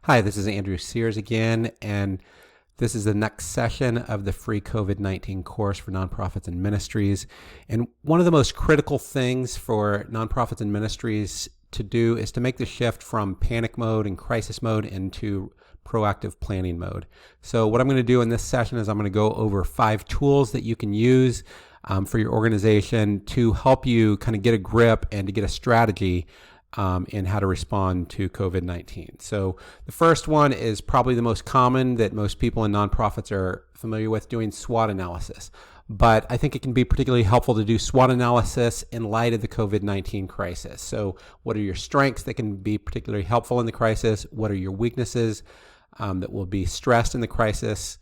Hi, this is Andrew Sears again, and this is the next session of the free COVID-19 course for nonprofits and ministries. And one of the most critical things for nonprofits and ministries to do is to make the shift from panic mode and crisis mode into proactive planning mode. So what I'm going to do in this session is I'm going to go over 5 tools that you can use for your organization to help you kind of get a grip and to get a strategy in how to respond to COVID-19. So the first one is probably the most common that most people in nonprofits are familiar with, doing SWOT analysis. But I think it can be particularly helpful to do SWOT analysis in light of the COVID-19 crisis. So what are your strengths that can be particularly helpful in the crisis? What are your weaknesses that will be stressed in the crisis?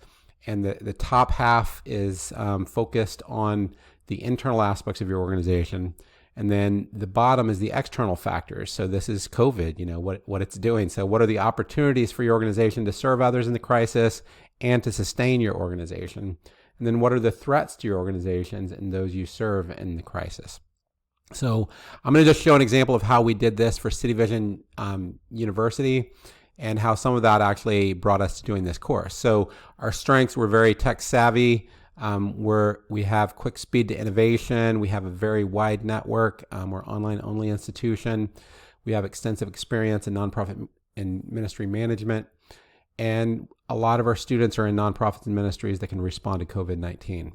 And the top half is focused on the internal aspects of your organization. And then the bottom is the external factors. So this is COVID, what it's doing. So what are the opportunities for your organization to serve others in the crisis and to sustain your organization? And then what are the threats to your organizations and those you serve in the crisis? So I'm going to just show an example of how we did this for City Vision University and how some of that actually brought us to doing this course. So our strengths were very tech savvy. We have quick speed to innovation. We have a very wide network. We're an online only institution. We have extensive experience in nonprofit and ministry management. And a lot of our students are in nonprofits and ministries that can respond to COVID-19.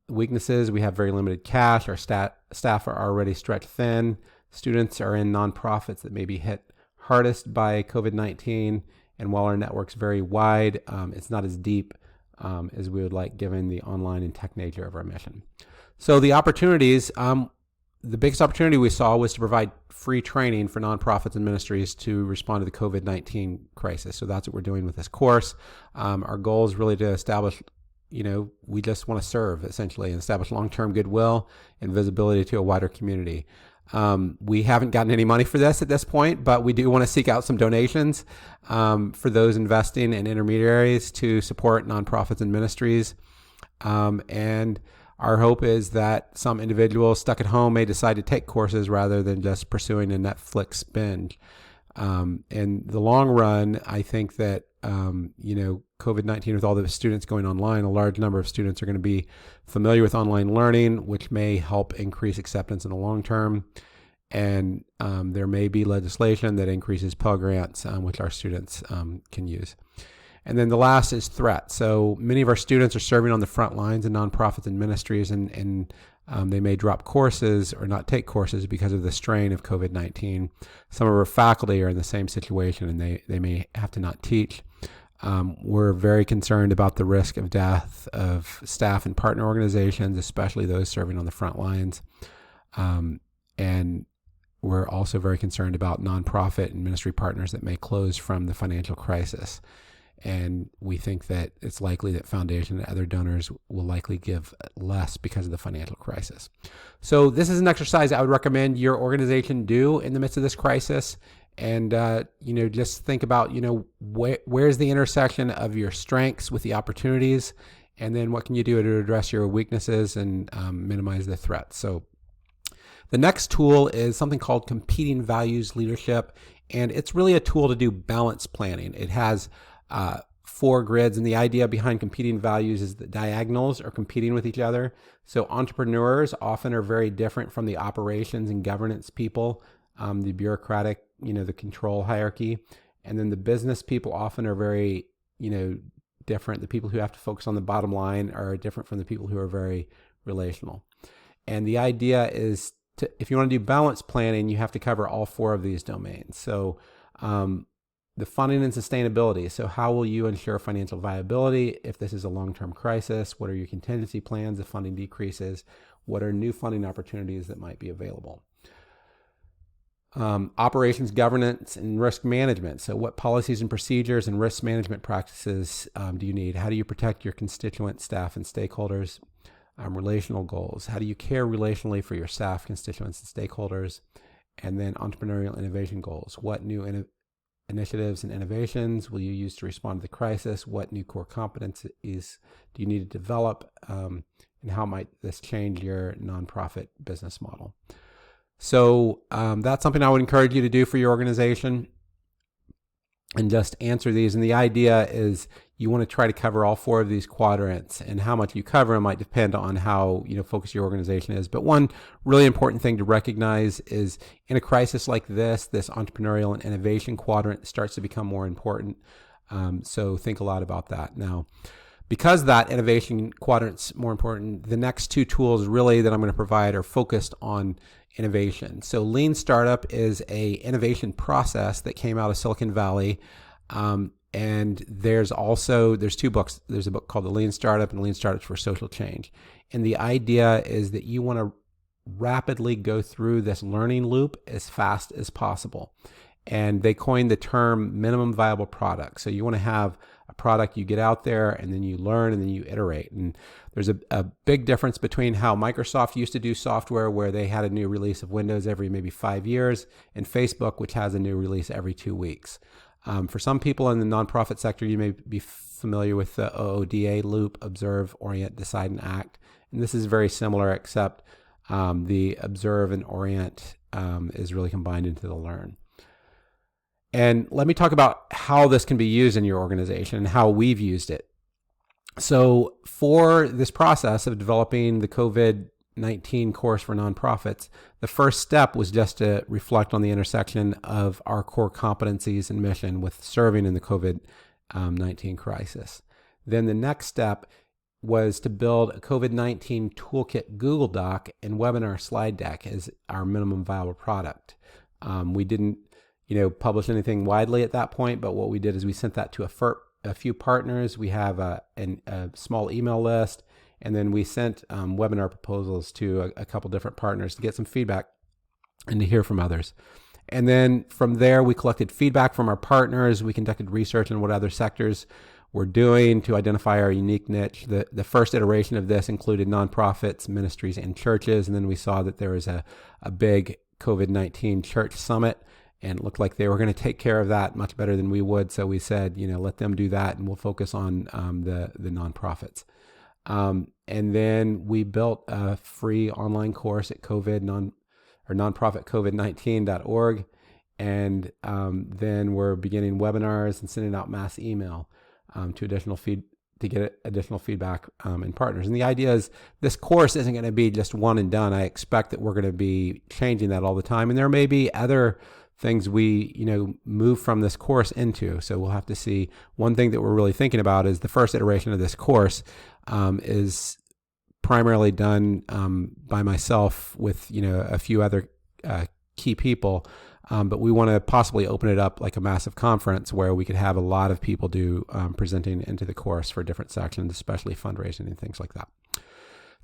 Weaknesses, we have very limited cash. Our staff are already stretched thin. Students are in nonprofits that may be hit hardest by COVID-19. And while our network's very wide, it's not as deep as we would like, given the online and tech nature of our mission. So the opportunities, the biggest opportunity we saw was to provide free training for nonprofits and ministries to respond to the COVID-19 crisis. So that's what we're doing with this course. Our goal is really to establish, we just want to serve essentially and establish long-term goodwill and visibility to a wider community. We haven't gotten any money for this at this point, but we do want to seek out some donations for those investing in intermediaries to support nonprofits and ministries. And our hope is that some individuals stuck at home may decide to take courses rather than just pursuing a Netflix binge. In the long run, I think that, COVID-19, with all the students going online, a large number of students are going to be familiar with online learning, which may help increase acceptance in the long term. And there may be legislation that increases Pell Grants, which our students can use. And then the last is threat. So many of our students are serving on the front lines in nonprofits and ministries, and they may drop courses or not take courses because of the strain of COVID-19. Some of our faculty are in the same situation, and they may have to not teach. We're very concerned about the risk of death of staff and partner organizations, especially those serving on the front lines. And we're also very concerned about nonprofit and ministry partners that may close from the financial crisis. And we think that it's likely that foundation and other donors will likely give less because of the financial crisis. So this is an exercise I would recommend your organization do in the midst of this crisis. And, just think about, where's the intersection of your strengths with the opportunities, and then what can you do to address your weaknesses and minimize the threats. So the next tool is something called Competing Values Leadership, and it's really a tool to do balance planning. It has 4 grids, and the idea behind competing values is that diagonals are competing with each other. So entrepreneurs often are very different from the operations and governance people, the bureaucratic, the control hierarchy. And then the business people often are very, different. The people who have to focus on the bottom line are different from the people who are very relational. And the idea is if you want to do balance planning, you have to cover all 4 of these domains. So the funding and sustainability. So how will you ensure financial viability if this is a long-term crisis? What are your contingency plans if funding decreases? What are new funding opportunities that might be available? Operations, governance, and risk management. So what policies and procedures and risk management practices do you need? How do you protect your constituents, staff, and stakeholders? Relational goals. How do you care relationally for your staff, constituents, and stakeholders? And then entrepreneurial innovation goals. What new initiatives and innovations will you use to respond to the crisis? What new core competencies do you need to develop? And how might this change your nonprofit business model? So that's something I would encourage you to do for your organization. and just answer these. And the idea is you want to try to cover all 4 of these quadrants, and how much you cover might depend on how focused your organization is. But one really important thing to recognize is in a crisis like this entrepreneurial and innovation quadrant starts to become more important. So think a lot about that. Now, because that innovation quadrant's more important, the next 2 tools really that I'm going to provide are focused on innovation. So Lean Startup is a innovation process that came out of Silicon Valley. And there's 2 books. There's a book called The Lean Startup and Lean Startups for Social Change. And the idea is that you want to rapidly go through this learning loop as fast as possible. And they coined the term minimum viable product. So you want to have a product, you get out there and then you learn and then you iterate. And there's a big difference between how Microsoft used to do software, where they had a new release of Windows every maybe 5 years, and Facebook, which has a new release every 2 weeks. For some people in the nonprofit sector, you may be familiar with the OODA loop: observe, orient, decide, and act. And this is very similar, except the observe and orient is really combined into the learn. And let me talk about how this can be used in your organization and how we've used it. So for this process of developing the COVID-19 course for nonprofits, the first step was just to reflect on the intersection of our core competencies and mission with serving in the COVID-19 crisis. Then the next step was to build a COVID-19 Toolkit Google Doc and webinar slide deck as our minimum viable product. We didn't publish anything widely at that point, but what we did is we sent that to a few partners. We have a small email list, and then we sent webinar proposals to a couple different partners to get some feedback and to hear from others. And then from there, we collected feedback from our partners. We conducted research on what other sectors were doing to identify our unique niche. The first iteration of this included nonprofits, ministries, and churches. And then we saw that there was a big COVID-19 church summit, and it looked like they were going to take care of that much better than we would. So we said, let them do that, and we'll focus on the nonprofits. And then we built a free online course at nonprofitcovid19.org. And then we're beginning webinars and sending out mass email to get additional feedback and partners. And the idea is this course isn't going to be just one and done. I expect that we're going to be changing that all the time. And there may be other things we move from this course into. So we'll have to see. One thing that we're really thinking about is the first iteration of this course is primarily done by myself with a few other key people. But we want to possibly open it up like a massive conference where we could have a lot of people do presenting into the course for different sections, especially fundraising and things like that.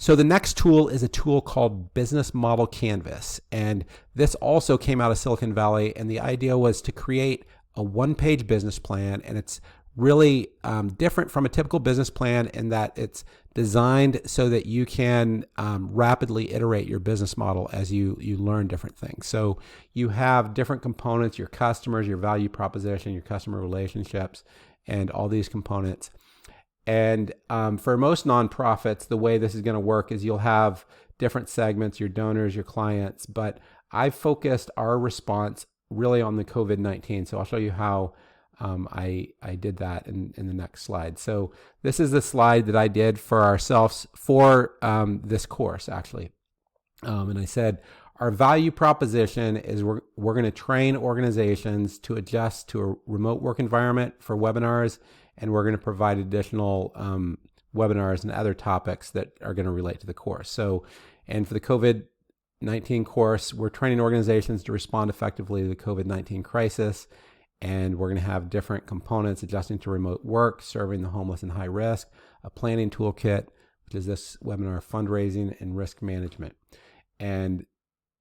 So the next tool is a tool called Business Model Canvas. And this also came out of Silicon Valley. And the idea was to create a one-page business plan. And it's really different from a typical business plan in that it's designed so that you can rapidly iterate your business model as you learn different things. So you have different components: your customers, your value proposition, your customer relationships, and all these components. And for most nonprofits, the way this is going to work is you'll have different segments: your donors, your clients. But I've focused our response really on the COVID-19. So I'll show you how I did that in the next slide. So this is the slide that I did for ourselves for this course, actually. And I said, our value proposition is we're going to train organizations to adjust to a remote work environment for webinars, and we're going to provide additional webinars and other topics that are going to relate to the course. So, and for the COVID-19 course, we're training organizations to respond effectively to the COVID-19 crisis. And we're going to have different components: adjusting to remote work, serving the homeless and high risk, a planning toolkit, which is this webinar, fundraising, and risk management. And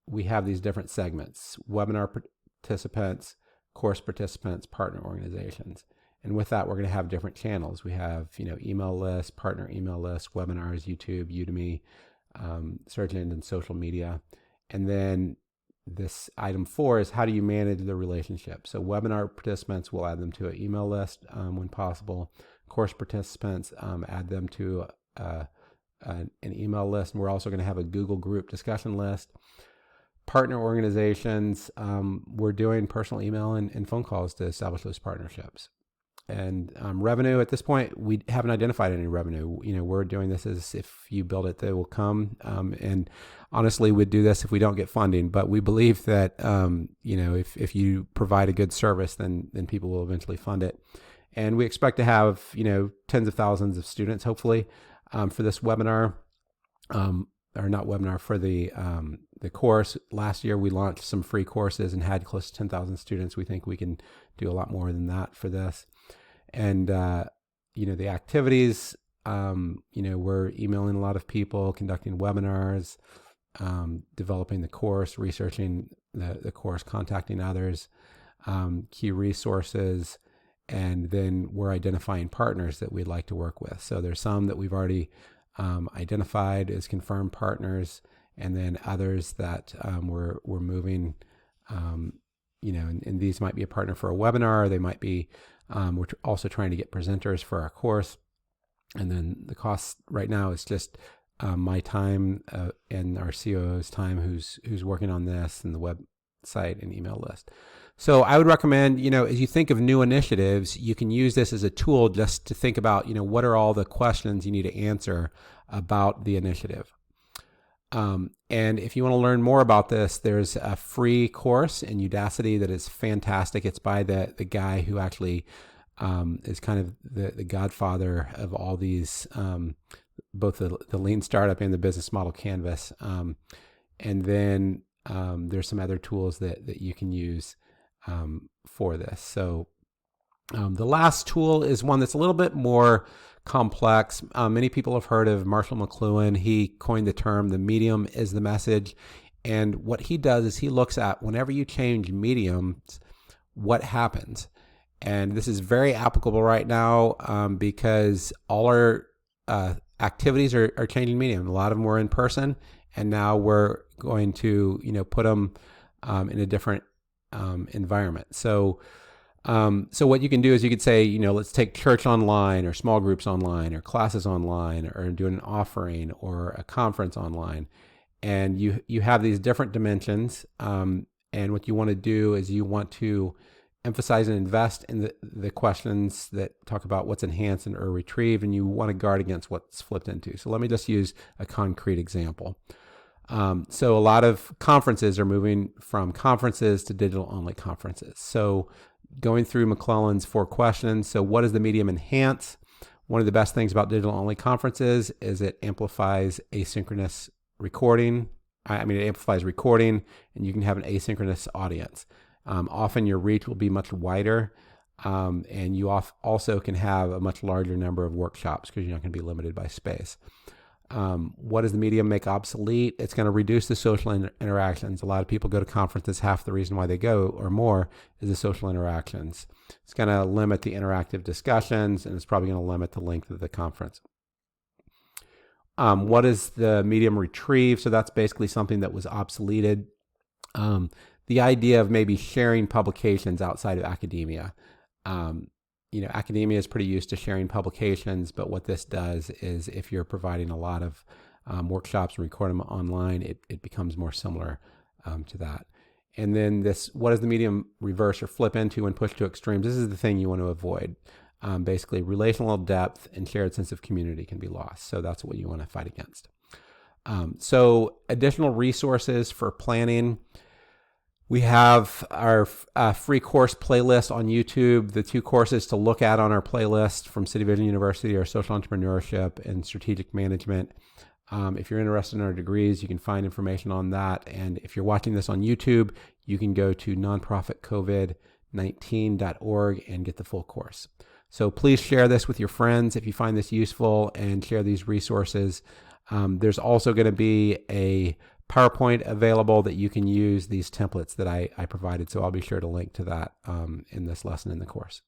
we have these different segments: webinar participants, course participants, partner organizations. And with that, we're going to have different channels. We have, email lists, partner email lists, webinars, YouTube, Udemy, search engine, social media. And then this item 4 is how do you manage the relationship? So webinar participants, we'll add them to an email list when possible. Course participants, add them to an email list. And we're also going to have a Google group discussion list. partner organizations, we're doing personal email and phone calls to establish those partnerships. And revenue, at this point, we haven't identified any revenue. We're doing this as if you build it, they will come. And honestly, we'd do this if we don't get funding. But we believe that, if you provide a good service, then people will eventually fund it. And we expect to have, tens of thousands of students, hopefully, for this webinar, or not webinar, for the course. Last year, we launched some free courses and had close to 10,000 students. We think we can do a lot more than that for this. And, the activities, we're emailing a lot of people, conducting webinars, developing the course, researching the course, contacting others, key resources, and then we're identifying partners that we'd like to work with. So there's some that we've already identified as confirmed partners, and then others that we're moving, and these might be a partner for a webinar. They might be, we're also trying to get presenters for our course. And then the cost right now is just my time and our COO's time who's working on this, and the website and email list. So I would recommend, as you think of new initiatives, you can use this as a tool just to think about, what are all the questions you need to answer about the initiative. And if you want to learn more about this, there's a free course in Udacity that is fantastic. It's by the guy who actually is kind of the godfather of all these, both the lean startup and the business model canvas. And then there's some other tools that you can use for this. So the last tool is one that's a little bit more complex. Many people have heard of Marshall McLuhan. He coined the term, the medium is the message. And what he does is he looks at whenever you change mediums, what happens. And this is very applicable right now because all our activities are changing medium. A lot of them were in person, and now we're going to put them in a different environment. So what you can do is you could say, let's take church online, or small groups online, or classes online, or doing an offering or a conference online. And you have these different dimensions. And what you want to do is you want to emphasize and invest in the questions that talk about what's enhanced or retrieved, and you want to guard against what's flipped into. So let me just use a concrete example. So a lot of conferences are moving from conferences to digital-only conferences. So going through McClellan's 4 questions. So what does the medium enhance? One of the best things about digital-only conferences is it amplifies asynchronous recording. It amplifies recording, and you can have an asynchronous audience. Often your reach will be much wider, and you also can have a much larger number of workshops because you're not going to be limited by space. What does the medium make obsolete? It's going to reduce the social interactions. A lot of people go to conferences. Half the reason why they go or more is the social interactions. It's going to limit the interactive discussions, and it's probably going to limit the length of the conference. What does the medium retrieve? So that's basically something that was obsoleted. The idea of maybe sharing publications outside of academia. Academia is pretty used to sharing publications, but what this does is if you're providing a lot of workshops and record them online, it becomes more similar to that. And then what does the medium reverse or flip into and push to extremes? This is the thing you want to avoid. Basically, relational depth and shared sense of community can be lost. So that's what you want to fight against. So additional resources for planning. We have our free course playlist on YouTube. The 2 courses to look at on our playlist from City Vision University are social entrepreneurship and strategic management. If you're interested in our degrees, you can find information on that. And if you're watching this on YouTube, you can go to nonprofitcovid19.org and get the full course. So please share this with your friends if you find this useful, and share these resources. There's also going to be a PowerPoint available that you can use, these templates that I provided. So I'll be sure to link to that in this lesson in the course.